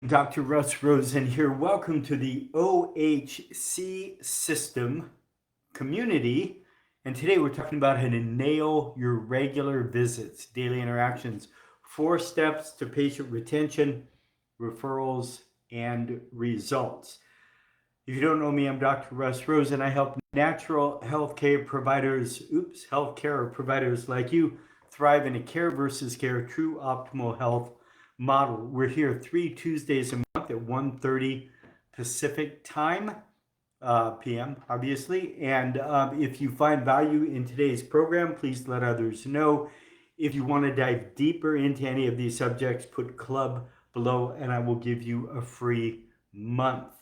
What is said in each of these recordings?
Dr. Russ Rosen here. Welcome to the OHC system community. And today we're talking about how to nail your regular visits, daily interactions, 4 steps to patient retention, referrals, and results. If you don't know me, I'm Dr. Russ Rosen. I help natural healthcare providers like you thrive in a care versus care, true optimal health model. We're here 3 Tuesdays a month at 1:30 Pacific time, PM, obviously. And if you find value in today's program, please let others know. If you want to dive deeper into any of these subjects, put club below and I will give you a free month.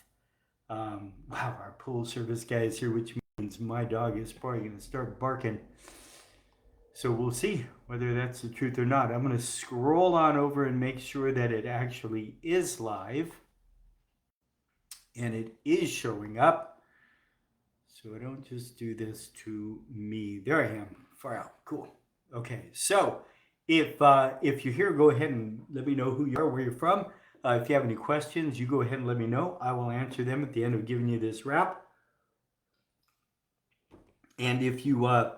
Wow, our pool service guy is here, which means my dog is probably going to start barking. So we'll see whether that's the truth or not. I'm going to scroll on over and make sure that it actually is live. And it is showing up. So I don't just do this to me. There I am. Far out. Cool. Okay. So if you're here, go ahead and let me know who you are, where you're from. If you have any questions, you go ahead and let me know. I will answer them at the end of giving you this wrap. And if you are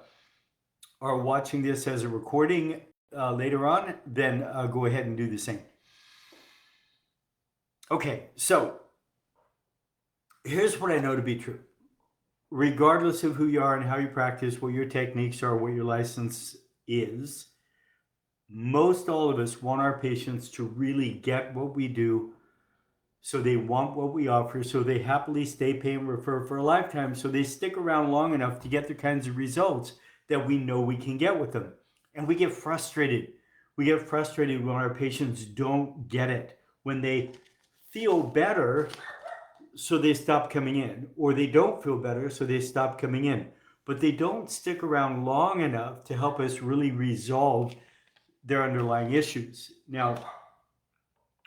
watching this as a recording later on, then go ahead and do the same. Okay, so here's what I know to be true. Regardless of who you are and how you practice, what your techniques are, what your license is, most all of us want our patients to really get what we do, so they want what we offer, so they happily stay, pay, and refer for a lifetime, so they stick around long enough to get the kinds of results that we know we can get with them. And we get frustrated. We get frustrated when our patients don't get it, when they feel better, so they stop coming in, or they don't feel better, so they stop coming in. But they don't stick around long enough to help us really resolve their underlying issues. Now,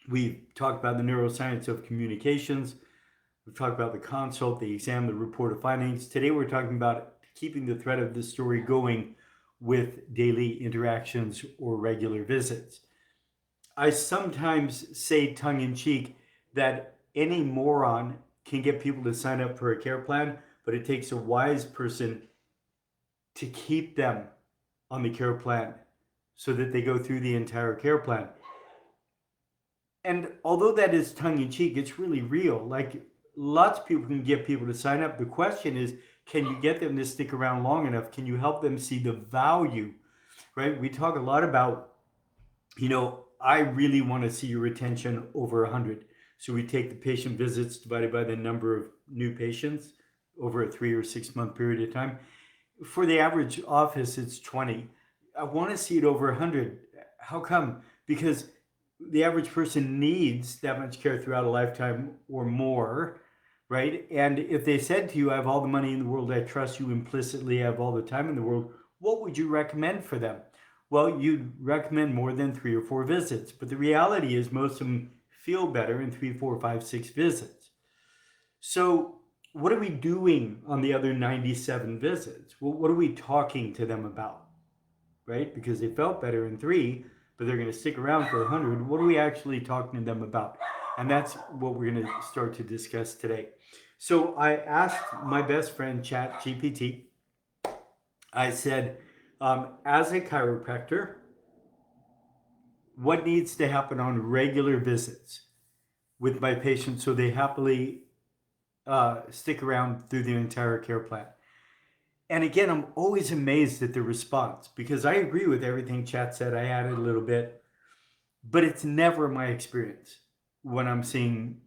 we've talked about the neuroscience of communications. We've talked about the consult, the exam, the report of findings. Today, we're talking about keeping the thread of the story going with daily interactions or regular visits. I sometimes say tongue-in-cheek that any moron can get people to sign up for a care plan, but it takes a wise person to keep them on the care plan so that they go through the entire care plan. And although that is tongue-in-cheek, it's really real. Like, lots of people can get people to sign up. The question is, can you get them to stick around long enough? Can you help them see the value, right? We talk a lot about, I really want to see your retention over 100. So we take the patient visits divided by the number of new patients over a 3 or 6 month period of time. For the average office, it's 20. I want to see it over 100. How come? Because the average person needs that much care throughout a lifetime or more, right? And if they said to you, I have all the money in the world, I trust you implicitly, I have all the time in the world, what would you recommend for them? Well, you'd recommend more than 3 or 4 visits. But the reality is most of them feel better in 3, 4, 5, 6 visits. So what are we doing on the other 97 visits? Well, what are we talking to them about, right? Because they felt better in 3, but they're going to stick around for 100. What are we actually talking to them about? And that's what we're going to start to discuss today. So I asked my best friend, ChatGPT, I said, as a chiropractor, what needs to happen on regular visits with my patients so they happily stick around through the entire care plan? And again, I'm always amazed at the response because I agree with everything Chat said. I added a little bit, but it's never my experience when I'm seeing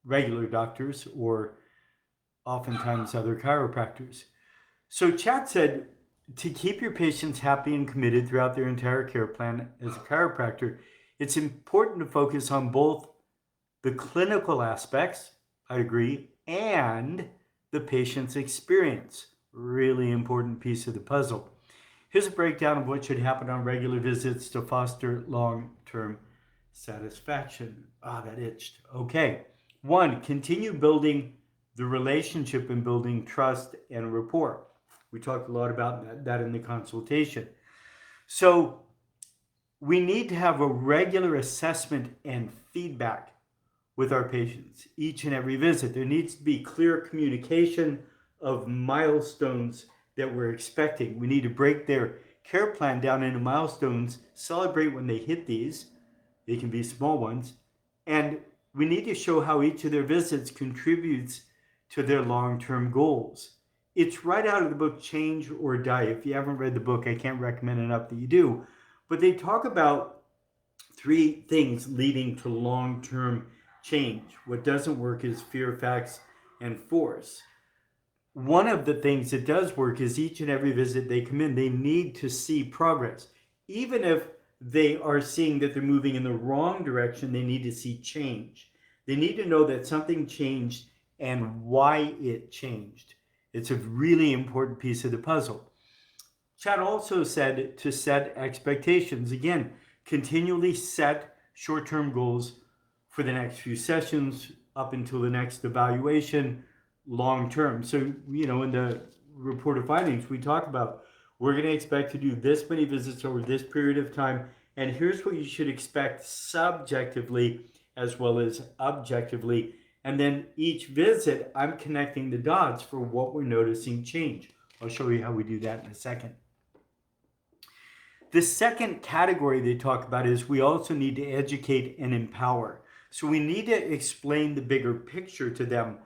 regular doctors or oftentimes other chiropractors. So Chat said, to keep your patients happy and committed throughout their entire care plan as a chiropractor, it's important to focus on both the clinical aspects, I agree, and the patient's experience. Really important piece of the puzzle. Here's a breakdown of what should happen on regular visits to foster long-term satisfaction. That itched. Okay. 1, continue building the relationship and building trust and rapport. We talked a lot about that in the consultation. So we need to have a regular assessment and feedback with our patients each and every visit. There needs to be clear communication of milestones that we're expecting. We need to break their care plan down into milestones, celebrate when they hit these. They can be small ones. And we need to show how each of their visits contributes to their long-term goals. It's right out of the book Change or Die. If you haven't read the book, I can't recommend enough that you do. But they talk about 3 things leading to long-term change. What doesn't work is fear, facts, and force. One of the things that does work is each and every visit they come in, they need to see progress. Even if they are seeing that they're moving in the wrong direction, they need to see change. They need to know that something changed and why it changed. It's a really important piece of the puzzle. Chad also said to set expectations. Again, continually set short-term goals for the next few sessions up until the next evaluation, long-term. So, in the report of findings, we talk about we're going to expect to do this many visits over this period of time, and here's what you should expect subjectively as well as objectively. And then each visit, I'm connecting the dots for what we're noticing change. I'll show you how we do that in a second. The second category they talk about is we also need to educate and empower. So we need to explain the bigger picture to them.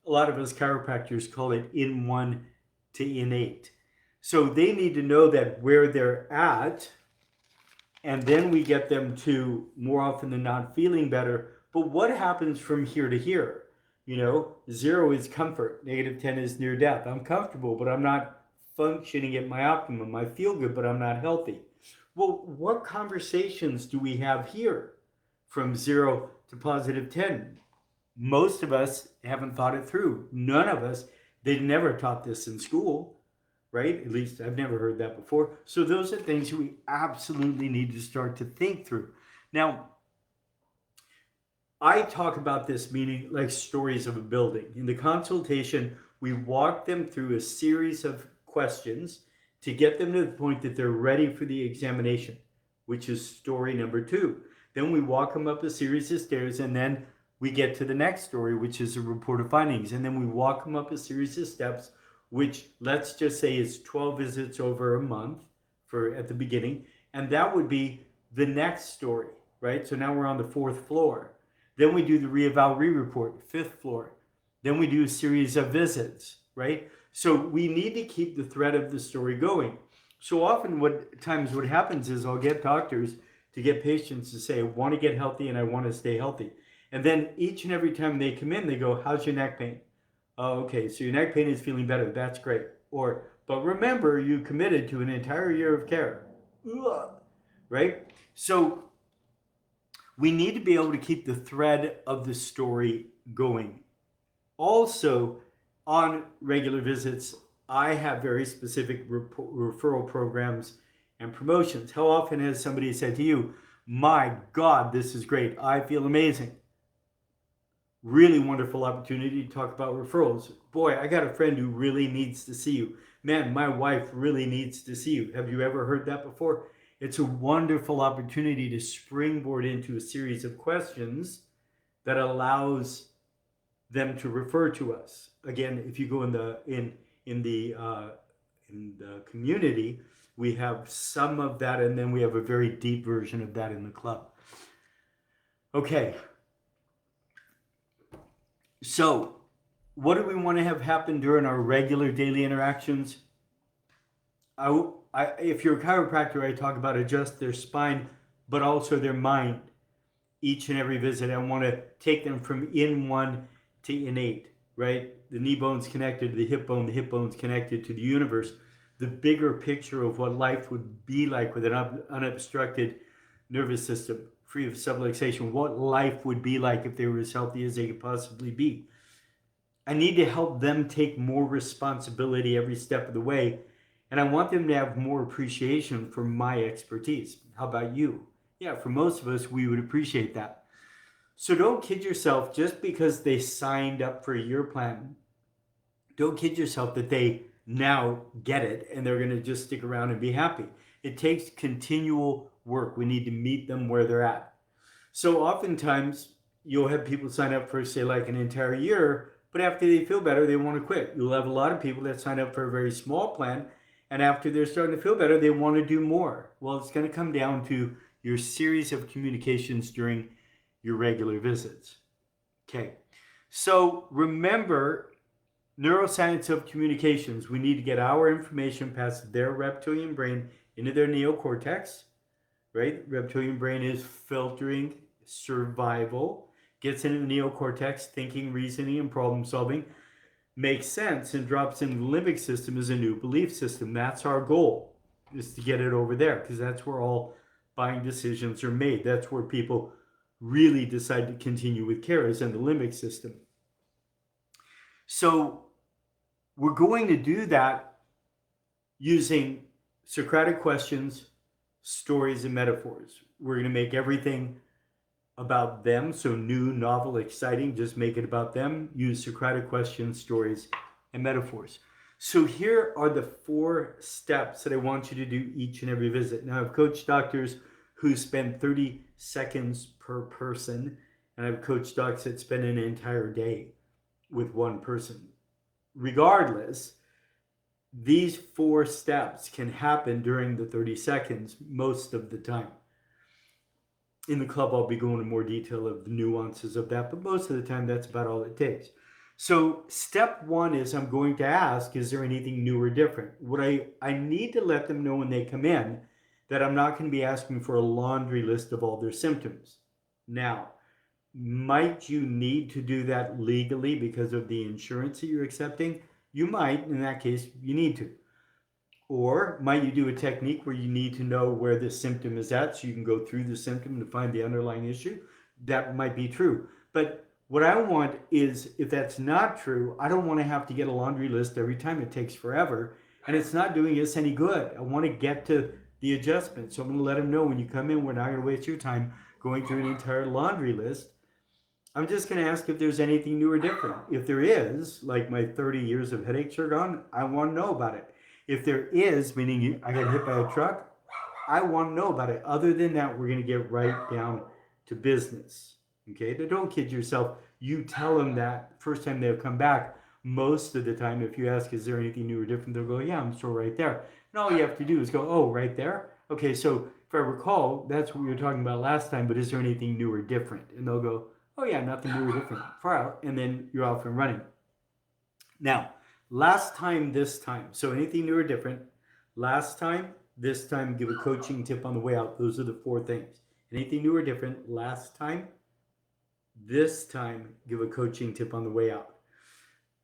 A lot of us chiropractors call it in 1 to innate. So they need to know that where they're at, and then we get them to more often than not feeling better. But what happens from here to here? 0 is comfort, -10 is near death. I'm comfortable, but I'm not functioning at my optimum. I feel good, but I'm not healthy. Well, what conversations do we have here from 0 to +10? Most of us haven't thought it through. None of us, they never taught this in school, right? At least I've never heard that before. So those are things we absolutely need to start to think through. Now, I talk about this meaning like stories of a building. In the consultation, we walk them through a series of questions to get them to the point that they're ready for the examination, which is story number 2. Then we walk them up a series of stairs, and then we get to the next story, which is a report of findings. And then we walk them up a series of steps, which let's just say is 12 visits over a month at the beginning. And that would be the next story, right? So now we're on the 4th floor. Then we do the re-eval re-report, 5th floor. Then we do a series of visits, right? So we need to keep the thread of the story going. So often what happens is I'll get doctors to get patients to say, I want to get healthy and I want to stay healthy. And then each and every time they come in, they go, how's your neck pain? Oh, okay, so your neck pain is feeling better. That's great. But remember, you committed to an entire year of care. Ugh. Right? So we need to be able to keep the thread of the story going. Also, on regular visits, I have very specific referral programs and promotions. How often has somebody said to you, my God, this is great. I feel amazing. Really wonderful opportunity to talk about referrals. Boy, I got a friend who really needs to see you. Man, my wife really needs to see you. Have you ever heard that before? It's a wonderful opportunity to springboard into a series of questions that allows them to refer to us. Again, if you go in the community, we have some of that, and then we have a very deep version of that in the club. Okay. So, what do we want to have happen during our regular daily interactions? If you're a chiropractor, I talk about adjust their spine, but also their mind. Each and every visit, I want to take them from in 1 to innate, right? The knee bone's connected to the hip bone's connected to the universe. The bigger picture of what life would be like with an unobstructed nervous system, free of subluxation, what life would be like if they were as healthy as they could possibly be. I need to help them take more responsibility every step of the way, and I want them to have more appreciation for my expertise. How about you? Yeah, for most of us, we would appreciate that. So don't kid yourself just because they signed up for a year plan. Don't kid yourself that they now get it and they're going to just stick around and be happy. It takes continual work. We need to meet them where they're at. So oftentimes you'll have people sign up for, say, like an entire year, but after they feel better, they want to quit. You'll have a lot of people that sign up for a very small plan, and after they're starting to feel better, they want to do more. Well, it's going to come down to your series of communications during your regular visits. Okay. So remember, neuroscience of communications, we need to get our information past their reptilian brain into their neocortex, right? Reptilian brain is filtering survival, gets into the neocortex, thinking, reasoning, and problem solving, makes sense, and drops into the limbic system as a new belief system. That's our goal, is to get it over there, because that's where all buying decisions are made. That's where people really decide to continue with care, is in the limbic system. So we're going to do that using Socratic questions, stories, and metaphors. We're going to make everything about them. So new, novel, exciting, just make it about them. Use Socratic questions, stories, and metaphors. So here are the 4 steps that I want you to do each and every visit. Now, I've coached doctors who spend 30 seconds per person, and I've coached docs that spend an entire day with one person. Regardless, these 4 steps can happen during the 30 seconds most of the time. In the club, I'll be going into more detail of the nuances of that, but most of the time, that's about all it takes. So step 1 is I'm going to ask, is there anything new or different? What I need to let them know when they come in that I'm not going to be asking for a laundry list of all their symptoms. Now, might you need to do that legally because of the insurance that you're accepting? You might. In that case, you need to. Or might you do a technique where you need to know where the symptom is at so you can go through the symptom to find the underlying issue? That might be true. But what I want is, if that's not true, I don't want to have to get a laundry list every time. It takes forever, and it's not doing us any good. I want to get to the adjustment. So I'm going to let them know, when you come in, we're not going to waste your time going through an entire laundry list. I'm just going to ask if there's anything new or different. If there is, like my 30 years of headaches are gone, I want to know about it. If there is, meaning I got hit by a truck, I want to know about it. Other than that, we're going to get right down to business. Okay? But don't kid yourself. You tell them that first time they'll come back. Most of the time, if you ask, is there anything new or different, they'll go, yeah, I'm still right there. And all you have to do is go, oh, right there? Okay, so if I recall, that's what we were talking about last time, but is there anything new or different? And they'll go, oh yeah, nothing new or different. Far out, and then you're off and running. Now, last time, this time. So anything new or different. Last time, this time, give a coaching tip on the way out. Those are the 4 things. Anything new or different. Last time, this time, give a coaching tip on the way out.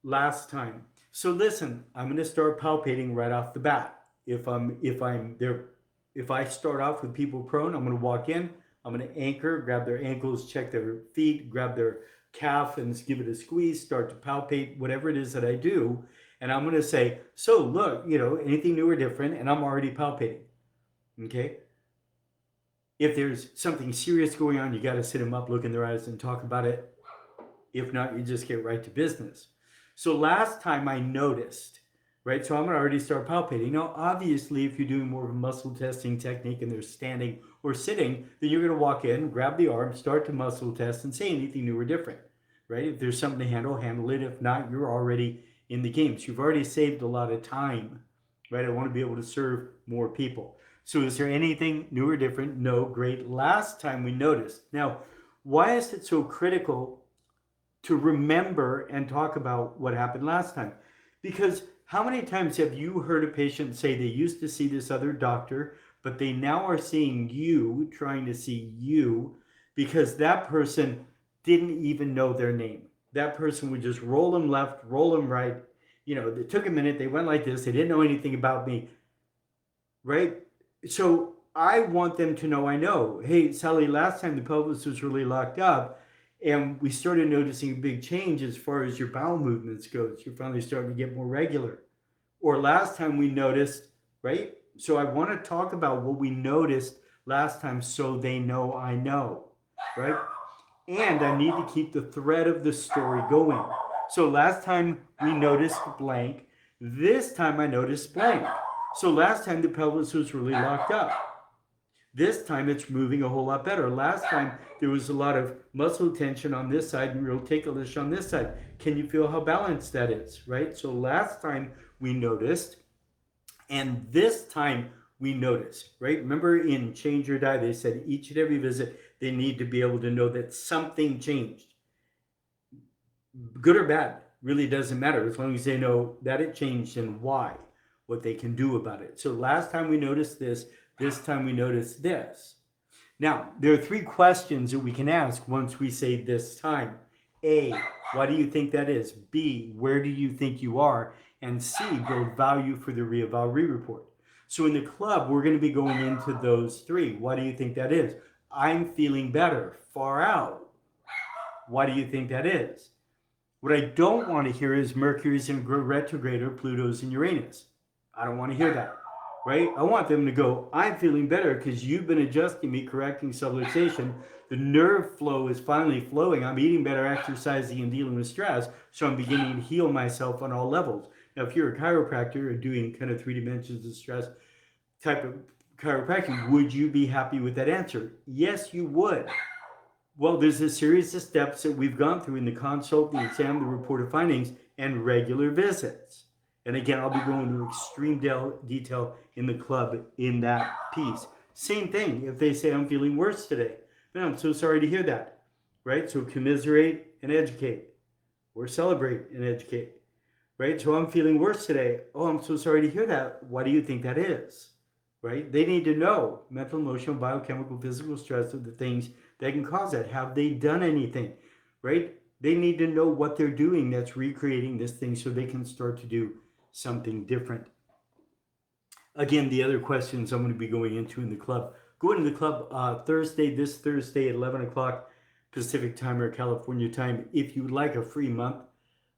Last time. So listen, I'm going to start palpating right off the bat. If I start off with people prone, I'm going to walk in. I'm going to anchor, grab their ankles, check their feet, grab their calf, and give it a squeeze, start to palpate, whatever it is that I do. And I'm going to say, so look, anything new or different, and I'm already palpating. Okay? If there's something serious going on, you got to sit them up, look in their eyes, and talk about it. If not, you just get right to business. So last time I noticed, right? So I'm going to already start palpating. Now, obviously, if you're doing more of a muscle testing technique and they're standing or sitting, then you're going to walk in, grab the arm, start to muscle test, and say anything new or different, right? If there's something to handle it. If not, you're already in the game. So you've already saved a lot of time, right? I want to be able to serve more people. So is there anything new or different? No. Great. Last time we noticed. Now, why is it so critical to remember and talk about what happened last time? Because how many times have you heard a patient say they used to see this other doctor, but they now are seeing you, trying to see you, because that person didn't even know their name. That person would just roll them left, roll them right. It took a minute. They went like this. They didn't know anything about me, right? So I want them to know I know. Hey, Sally, last time the pelvis was really locked up, and we started noticing a big change as far as your bowel movements goes. You're finally starting to get more regular. Or last time we noticed, right? So I want to talk about what we noticed last time so they know I know, right? And I need to keep the thread of the story going. So last time we noticed blank. This time I noticed blank. So last time the pelvis was really locked up. This time it's moving a whole lot better. Last time there was a lot of muscle tension on this side and real ticklish on this side. Can you feel how balanced that is, right? So last time we noticed, and this time we notice, right? Remember in Change or Die, they said each and every visit, they need to be able to know that something changed. Good or bad, really doesn't matter as long as they know that it changed and why, what they can do about it. So last time we noticed this time we noticed this. Now, there are three questions that we can ask once we say this time. A, why do you think that is? B, where do you think you are? And C, build value for the re-eval re-report. So in the club, we're going to be going into those three. Why do you think that is? I'm feeling better, far out. Why do you think that is? What I don't want to hear is Mercury's in retrograde or Pluto's in Uranus. I don't want to hear that, right? I want them to go, I'm feeling better because you've been adjusting me, correcting subluxation. The nerve flow is finally flowing. I'm eating better, exercising, and dealing with stress. So I'm beginning to heal myself on all levels. Now, if you're a chiropractor or doing kind of 3 dimensions of stress type of chiropractic, would you be happy with that answer? Yes, you would. Well, there's a series of steps that we've gone through in the consult, the exam, the report of findings, and regular visits. And again, I'll be going into extreme detail in the club in that piece. Same thing, if they say, I'm feeling worse today. Man, I'm so sorry to hear that, right? So commiserate and educate, or celebrate and educate, right? So I'm feeling worse today. Oh, I'm so sorry to hear that. Why do you think that is, right? They need to know mental, emotional, biochemical, physical stress are the things that can cause that. Have they done anything, right? They need to know what they're doing that's recreating this thing so they can start to do something different. Again, the other questions I'm going to be going into in the club. Go into the club this Thursday at 11 o'clock Pacific time or California time. If you would like a free month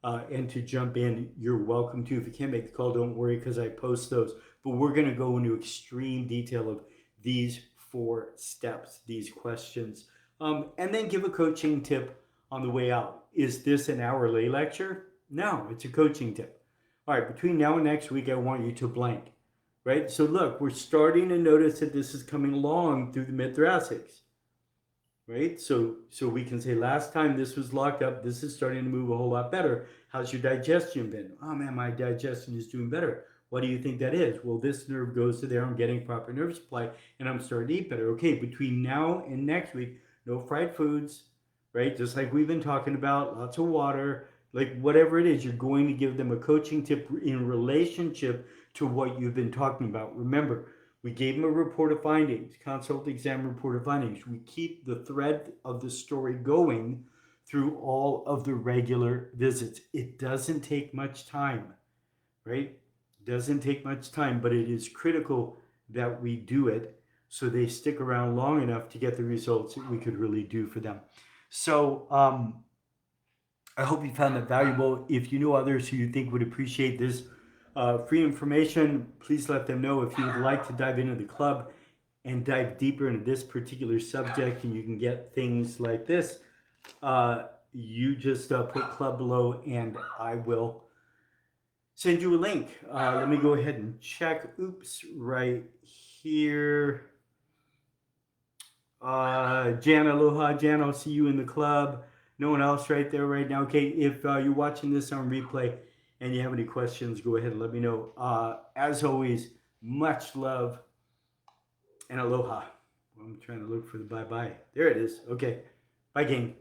and to jump in, you're welcome to. If you can't make the call, don't worry because I post those. But we're going to go into extreme detail of these 4 steps, these questions, and then give a coaching tip on the way out. Is this an hour lay lecture? No, it's a coaching tip. All right, between now and next week, I want you to blank, right? So look, we're starting to notice that this is coming along through the mid-thoracics, right? So we can say last time this was locked up, this is starting to move a whole lot better. How's your digestion been? Oh man, my digestion is doing better. What do you think that is? Well, this nerve goes to there, I'm getting proper nerve supply, and I'm starting to eat better. Okay, between now and next week, no fried foods, right? Just like we've been talking about, lots of water, like whatever it is, you're going to give them a coaching tip in relationship to what you've been talking about. Remember, we gave them a report of findings, consult exam report of findings. We keep the thread of the story going through all of the regular visits. It doesn't take much time, right? It doesn't take much time, but it is critical that we do it so they stick around long enough to get the results that we could really do for them. So, I hope you found that valuable. If you know others who you think would appreciate this free information, please let them know. If you would like to dive into the club and dive deeper into this particular subject, and you can get things like this, you just put club below and I will send you a link. Let me go ahead and check. Oops, right here. Jan, aloha. Jan, I'll see you in the club. No one else right there right now. Okay, if you're watching this on replay and you have any questions, go ahead and let me know. As always, much love and aloha. I'm trying to look for the bye-bye. There it is. Okay. Bye, gang.